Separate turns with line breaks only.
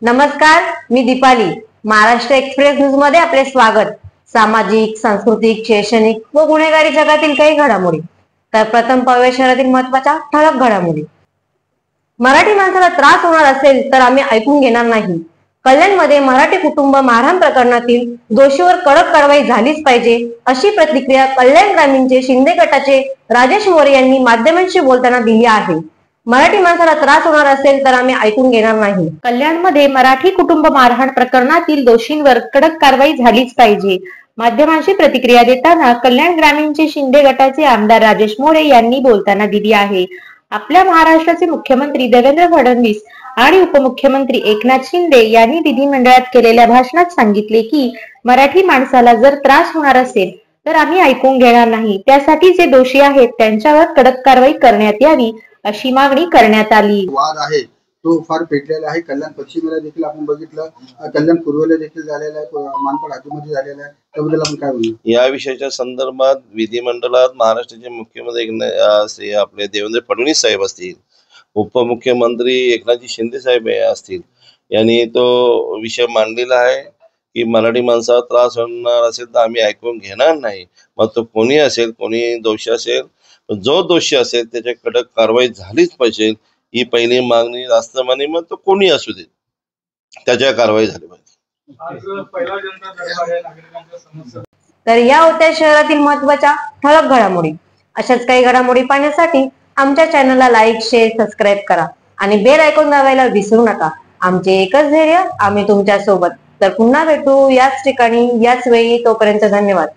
नमस्कार, मी Deepali. Maharashtra express news मध्ये आपले स्वागत. सामाजिक, सांस्कृतिक, शैक्षणिक व गुन्हेगारी जगातील काही घडामोडी. तर प्रथम पाहूया शहरातील महत्त्वाच्या ठळक घडामोडी. मराठी माणसाला त्रास होणार असेल तर आम्ही ऐकून घेणार नाही. कल्याणमध्ये मराठी कुटुंब मारहाण प्रकरणातील दोषीवर कडक कारवाई झालीच पाहिजे, अशी प्रतिक्रिया कल्याण ग्रामीणचे शिंदे गटाचे राजेश मोरे यांनी माध्यमांशी बोलताना दिली आहे. मराठी माणसाला त्रास होणार असेल तर आम्ही ऐकून घेणार नाही. कल्याणमध्ये मराठी कुटुंब मारहाण प्रकरणातील दोषींवर कडक कारवाई झालीच पाहिजे. माध्यमांशी प्रतिक्रिया देताना कल्याण ग्रामीणचे शिंदे गटाचे आमदार राजेश मोरे यांनी बोलताना दिली आहे. आपल्या महाराष्ट्राचे मुख्यमंत्री देवेंद्र फडणवीस आणि उपमुख्यमंत्री एकनाथ शिंदे यांनी विधिमंडळात केलेल्या भाषणात सांगितले की मराठी माणसाला जर त्रास होणार असेल तर आम्ही ऐकून घेणार नाही. त्यासाठी जे दोषी आहेत त्यांच्यावर कडक कारवाई करण्यात यावी अशी मागणी करण्यात आली.
वाद आहे तो फार पेटलेला आहे. कल्याण पश्चिमेला देखील आपण बघितलं, कल्याण पूर्वेला देखील झालेला आहे, मानपाड आजूमध्ये झालेला आहे. त्याबद्दल आपण काय म्हणू?
या विषयाच्या संदर्भात विधिमंडळात महाराष्ट्राचे मुख्यमंत्री आपले देवेंद्र फडणवीस साहेब असतील, उपमुख्यमंत्री एकनाथ शिंदे साहेब असतील, यांनी तो विषय मांडलेला आहे की मराठी माणसाला त्रास होणार असेल तर आम्ही ऐकून घेणार नाही. मग तो कोणी असेल, कोणी दोषी असेल, जो दोषी असेल त्याच्या कडक कारवाई झालीच पाहिजे, ही पहिली मागणी राष्ट्रमान्य. मग तो कोणी असू दे त्याच्या कारवाई झाली पाहिजे.
तर या होत्या शहरातील महत्त्वाच्या ठळक घडामोडी. अशाच काही घडामोडी पाहण्यासाठी आमच्या चॅनलला लाईक, शेअर, सबस्क्राईब करा आणि बेल आयकॉन दाबायला विसरू नका. आमचे एकच ध्येय, आम्ही तुमच्या सोबत. तर पुन्हा भेटू याच ठिकाणी, याच वेळी. तोपर्यंत धन्यवाद.